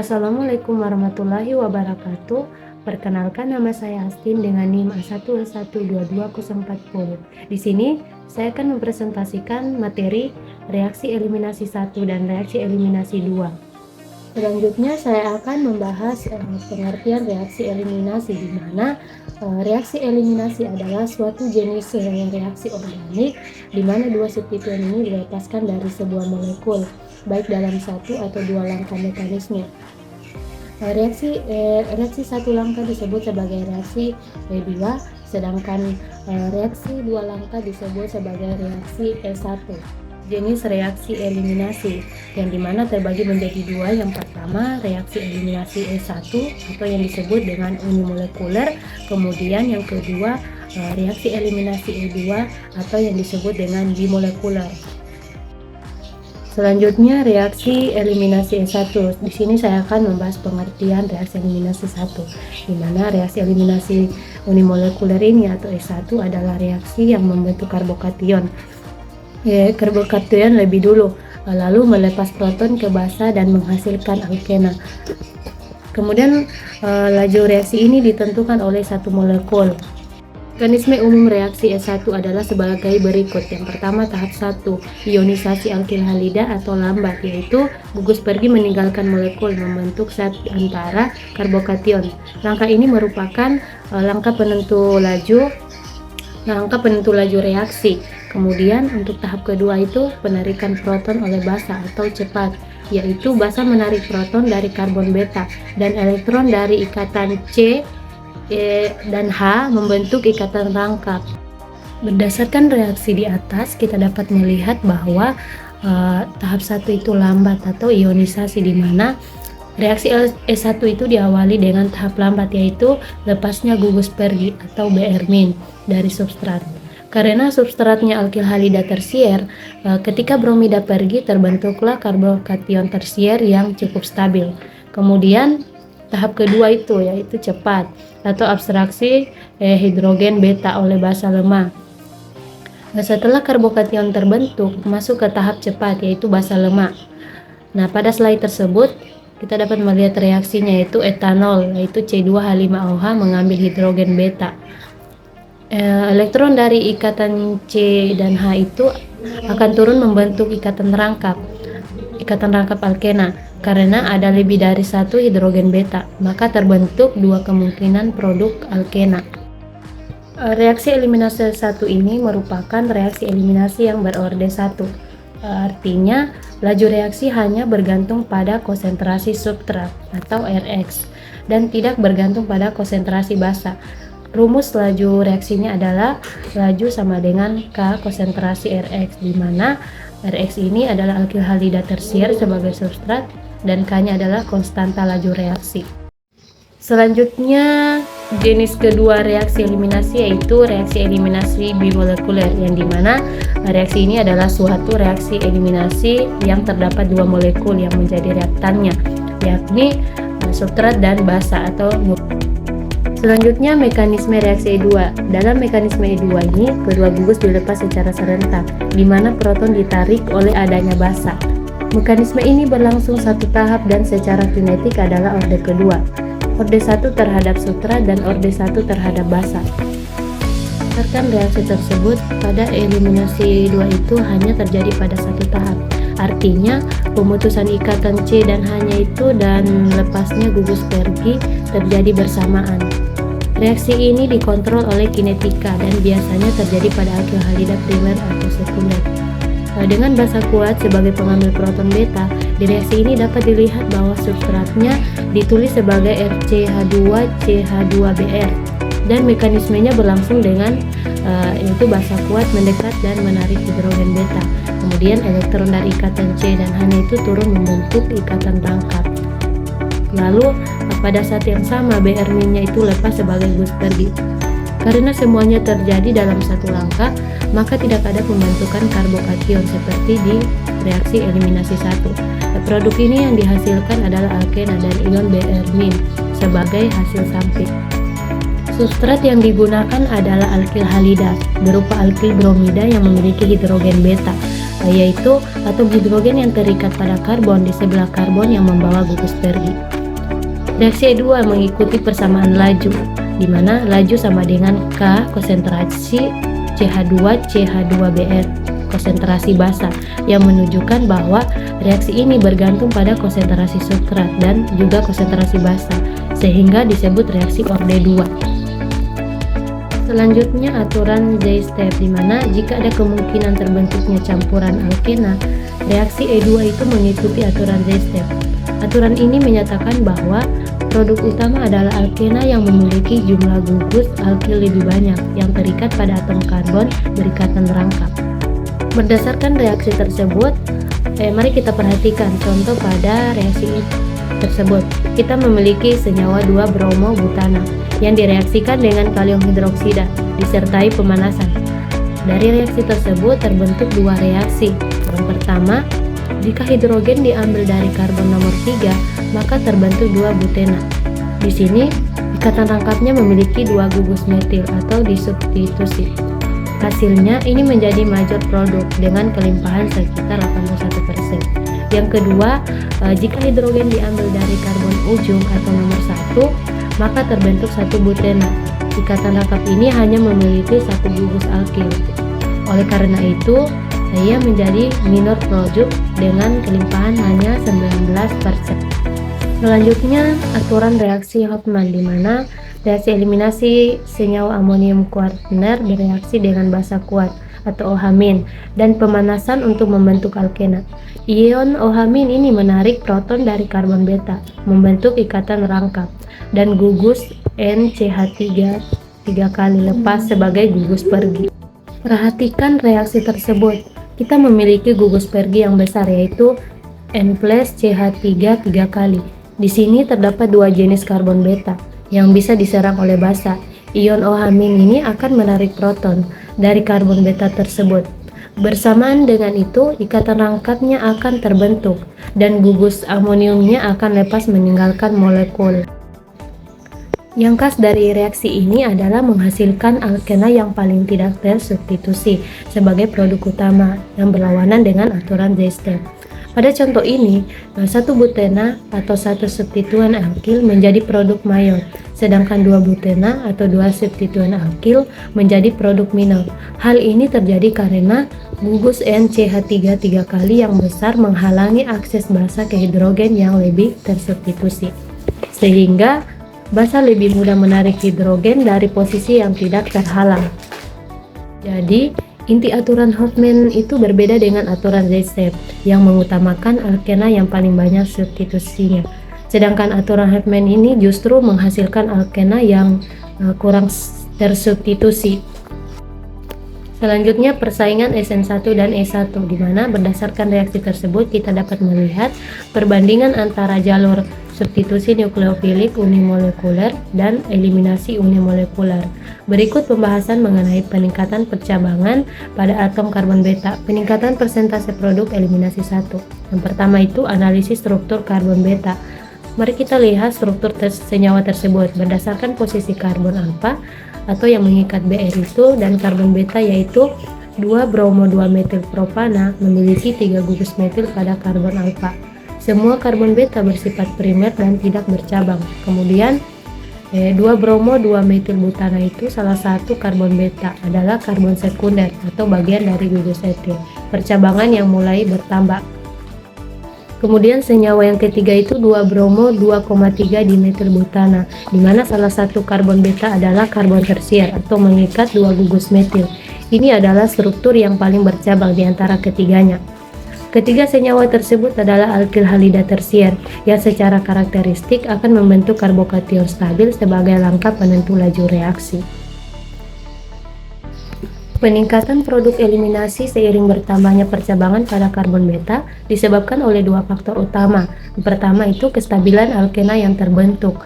Assalamualaikum warahmatullahi wabarakatuh. Perkenalkan, nama saya Astin dengan NIM A1122040. Di sini saya akan mempresentasikan materi reaksi eliminasi 1 dan reaksi eliminasi 2. Selanjutnya saya akan membahas pengertian reaksi eliminasi, di mana reaksi eliminasi adalah suatu jenis reaksi organik di mana dua substituen ini dilepaskan dari sebuah molekul, baik dalam satu atau dua langkah mekanisme. Reaksi satu langkah disebut sebagai reaksi E2, sedangkan reaksi dua langkah disebut sebagai reaksi E1. Jenis reaksi eliminasi yang dimana terbagi menjadi dua. Yang pertama, reaksi eliminasi E1 atau yang disebut dengan unimolekuler. Kemudian yang kedua, reaksi eliminasi E2 atau yang disebut dengan bimolekuler. Selanjutnya, reaksi eliminasi E1. Di sini saya akan membahas pengertian reaksi eliminasi 1, di mana reaksi eliminasi unimolekuler ini atau E1 adalah reaksi yang membentuk karbokation. Karbokation lebih dulu, lalu melepas proton ke basa dan menghasilkan alkena. Kemudian laju reaksi ini ditentukan oleh satu molekul. Mekanisme umum reaksi E1 adalah sebagai berikut. Yang pertama, tahap 1, ionisasi alkil halida atau lambat, yaitu gugus pergi meninggalkan molekul membentuk zat antara karbokation. Langkah ini merupakan langkah penentu laju reaksi. Kemudian untuk tahap kedua itu penarikan proton oleh basa atau cepat, yaitu basa menarik proton dari karbon beta dan elektron dari ikatan C dan H membentuk ikatan rangkap. Berdasarkan reaksi di atas, kita dapat melihat bahwa tahap 1 itu lambat atau ionisasi, di mana reaksi E1 itu diawali dengan tahap lambat, yaitu lepasnya gugus pergi atau Br- dari substrat. Karena substratnya alkil halida tersier, ketika bromida pergi terbentuklah karbokation tersier yang cukup stabil. Kemudian tahap kedua itu yaitu cepat atau abstraksi hidrogen beta oleh basa lemah. Setelah karbokation terbentuk, masuk ke tahap cepat yaitu basa lemah. Nah, pada slide tersebut kita dapat melihat reaksinya, yaitu etanol, yaitu C2H5OH mengambil hidrogen beta. Elektron dari ikatan C dan H itu akan turun membentuk ikatan rangkap alkena. Karena ada lebih dari satu hidrogen beta, maka terbentuk dua kemungkinan produk alkena. Reaksi eliminasi 1 ini merupakan reaksi eliminasi yang berorde 1. Artinya, laju reaksi hanya bergantung pada konsentrasi substrat atau Rx dan tidak bergantung pada konsentrasi basa. Rumus laju reaksinya adalah laju sama dengan K konsentrasi Rx, di mana Rx ini adalah alkil halida tersier sebagai substrat dan K-nya adalah konstanta laju reaksi. Selanjutnya, jenis kedua reaksi eliminasi yaitu reaksi eliminasi bimolekuler, yang dimana reaksi ini adalah suatu reaksi eliminasi yang terdapat dua molekul yang menjadi reaktannya, yakni substrat dan basa atau Selanjutnya, mekanisme reaksi E2. Dalam mekanisme E2 ini, kedua gugus dilepas secara serentak, di mana proton ditarik oleh adanya basa. Mekanisme ini berlangsung satu tahap dan secara kinetik adalah orde kedua. Orde 1 terhadap substrat dan orde 1 terhadap basa. Berdasarkan reaksi tersebut, pada eliminasi 2 itu hanya terjadi pada satu tahap. Artinya, pemutusan ikatan C dan H-nya itu dan lepasnya gugus pergi terjadi bersamaan. Reaksi ini dikontrol oleh kinetika dan biasanya terjadi pada alkil halida primer atau sekunder. Dengan basa kuat sebagai pengambil proton beta, di reaksi ini dapat dilihat bahwa substratnya ditulis sebagai RCH2CH2Br dan mekanismenya berlangsung dengan yaitu basa kuat mendekat dan menarik hidrogen beta. Kemudian elektron dari ikatan C dan H itu turun membentuk ikatan rangkap. Lalu pada saat yang sama Br-nya itu lepas sebagai gugus pergi. Karena semuanya terjadi dalam satu langkah, maka tidak ada pembentukan karbokation seperti di reaksi eliminasi 1. Produk ini yang dihasilkan adalah alkena dan ion Br- sebagai hasil samping. Substrat yang digunakan adalah alkil halida berupa alkil bromida yang memiliki hidrogen beta. yaitu atom hidrogen yang terikat pada karbon di sebelah karbon yang membawa gugus pergi. Reaksi E2 mengikuti persamaan laju, di mana laju sama dengan K konsentrasi CH2CH2Br konsentrasi basa, yang menunjukkan bahwa reaksi ini bergantung pada konsentrasi substrat dan juga konsentrasi basa, sehingga disebut reaksi orde 2. Selanjutnya aturan Z-step, di mana jika ada kemungkinan terbentuknya campuran alkena, reaksi E2 itu mengikuti aturan Z-step. Aturan ini menyatakan bahwa produk utama adalah alkena yang memiliki jumlah gugus alkil lebih banyak yang terikat pada atom karbon berikatan rangkap. Berdasarkan reaksi tersebut, mari kita perhatikan contoh pada reaksi tersebut. Kita memiliki senyawa 2-bromo-butana yang direaksikan dengan kalium hidroksida disertai pemanasan. Dari reaksi tersebut terbentuk dua reaksi. Yang pertama, jika hidrogen diambil dari karbon nomor 3, maka terbentuk 2 butena. Di sini, ikatan rangkapnya memiliki 2 gugus metil atau disubstitusi. Hasilnya ini menjadi major produk dengan kelimpahan sekitar 81%. Yang kedua, jika hidrogen diambil dari karbon ujung atau nomor 1, maka terbentuk 1 butena. Ikatan rangkap ini hanya memiliki 1 gugus alkil. Oleh karena itu, ia menjadi minor produk dengan kelimpahan hanya 19%. Selanjutnya, aturan reaksi Hofmann, di mana reaksi eliminasi senyawa amonium kuarner bereaksi dengan basa kuat atau OH- dan pemanasan untuk membentuk alkena. Ion OH- ini menarik proton dari karbon beta, membentuk ikatan rangkap, dan gugus NCH3 3 kali lepas sebagai gugus pergi. Perhatikan reaksi tersebut. Kita memiliki gugus pergi yang besar, yaitu N+CH3 3 kali. Di sini terdapat 2 jenis karbon beta yang bisa diserang oleh basa. Ion OH- ini akan menarik proton dari karbon beta tersebut. Bersamaan dengan itu, ikatan rangkapnya akan terbentuk dan gugus amoniumnya akan lepas meninggalkan molekul. Yang khas dari reaksi ini adalah menghasilkan alkena yang paling tidak tersubstitusi sebagai produk utama yang berlawanan dengan aturan Z-step. Pada contoh ini, 1 butena atau 1 substituen alkil menjadi produk mayor, sedangkan 2 butena atau 2 substituen alkil menjadi produk minor. Hal ini terjadi karena gugus NCH3 3 kali yang besar menghalangi akses basa ke hidrogen yang lebih tersubstitusi, sehingga basa lebih mudah menarik hidrogen dari posisi yang tidak terhalang. Jadi, inti aturan Hofmann itu berbeda dengan aturan Z-step yang mengutamakan alkena yang paling banyak substitusinya. Sedangkan aturan Hofmann ini justru menghasilkan alkena yang kurang tersubstitusi. Selanjutnya persaingan SN1 dan E1, di mana berdasarkan reaksi tersebut kita dapat melihat perbandingan antara jalur substitusi nukleofilik unimolekuler dan eliminasi unimolekuler. Berikut pembahasan mengenai peningkatan percabangan pada atom karbon beta, peningkatan persentase produk eliminasi 1. Yang pertama itu analisis struktur karbon beta. Mari kita lihat struktur senyawa tersebut berdasarkan posisi karbon alfa atau yang mengikat Br itu dan karbon beta, yaitu 2-bromo-2-metil-propana memiliki 3 gugus metil pada karbon alfa. Semua karbon beta bersifat primer dan tidak bercabang. Kemudian 2-bromo-2-metil-butana itu salah satu karbon beta adalah karbon sekunder atau bagian dari gugus etil, percabangan yang mulai bertambah. Kemudian senyawa yang ketiga itu 2-bromo-2,3 dimetil-butana, di mana salah satu karbon beta adalah karbon tersier atau mengikat 2 gugus metil. Ini adalah struktur yang paling bercabang di antara ketiganya. Ketiga senyawa tersebut adalah alkil halida tersier yang secara karakteristik akan membentuk karbokation stabil sebagai langkah penentu laju reaksi. Peningkatan produk eliminasi seiring bertambahnya percabangan pada karbon beta disebabkan oleh 2 faktor utama. Yang pertama itu kestabilan alkena yang terbentuk.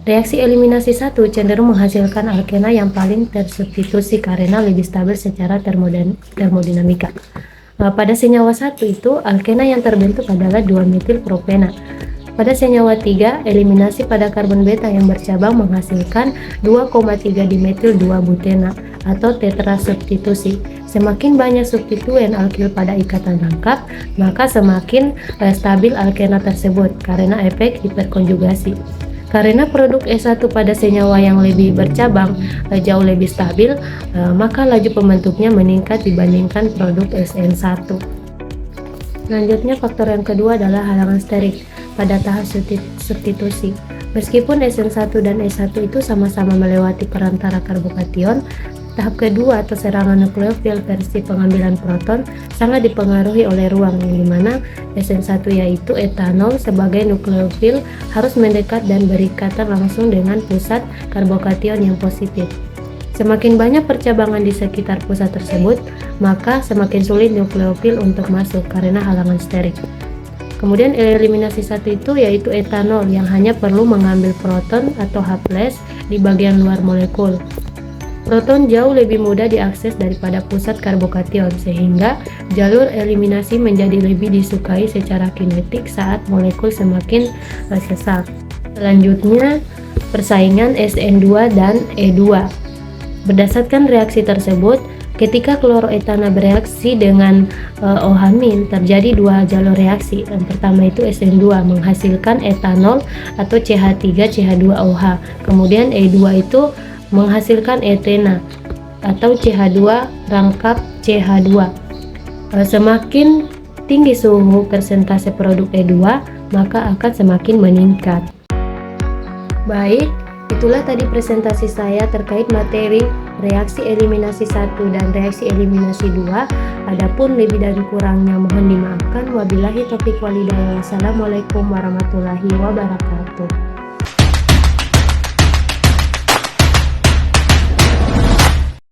Reaksi eliminasi 1 cenderung menghasilkan alkena yang paling tersubstitusi karena lebih stabil secara termodinamika. Pada senyawa 1 itu alkena yang terbentuk adalah 2-metil propena. Pada senyawa 3, eliminasi pada karbon beta yang bercabang menghasilkan 2,3 dimetil 2 butena atau tetrasubstitusi. Semakin banyak substituen alkil pada ikatan rangkap, maka semakin stabil alkena tersebut karena efek hiperkonjugasi. Karena produk S1 pada senyawa yang lebih bercabang jauh lebih stabil, maka laju pembentuknya meningkat dibandingkan produk SN1. Selanjutnya, faktor yang kedua adalah halangan sterik pada tahap substitusi. Meskipun SN1 dan S1 itu sama-sama melewati perantara karbokation, tahap kedua atau serangan nukleofil versi pengambilan proton sangat dipengaruhi oleh ruang, yang dimana SN1 yaitu etanol sebagai nukleofil harus mendekat dan berikatan langsung dengan pusat karbokation yang positif. Semakin banyak percabangan di sekitar pusat tersebut, maka semakin sulit nukleofil untuk masuk karena halangan sterik. Kemudian eliminasi satu itu yaitu etanol yang hanya perlu mengambil proton atau H+ di bagian luar molekul. Proton jauh lebih mudah diakses daripada pusat karbokation, sehingga jalur eliminasi menjadi lebih disukai secara kinetik saat molekul semakin sesak. Selanjutnya, persaingan SN2 dan E2. Berdasarkan reaksi tersebut, ketika kloroetana bereaksi dengan OH- terjadi dua jalur reaksi. Yang pertama itu SN2 menghasilkan etanol atau CH3CH2OH. Kemudian E2 itu menghasilkan etena atau CH2 rangkap CH2. Semakin tinggi suhu persentase produk E2, maka akan semakin meningkat. Baik, itulah tadi presentasi saya terkait materi reaksi eliminasi 1 dan reaksi eliminasi 2. Adapun lebih dan kurangnya mohon dimaafkan. Wabillahi taufiq walhidayah. Wassalamualaikum warahmatullahi wabarakatuh.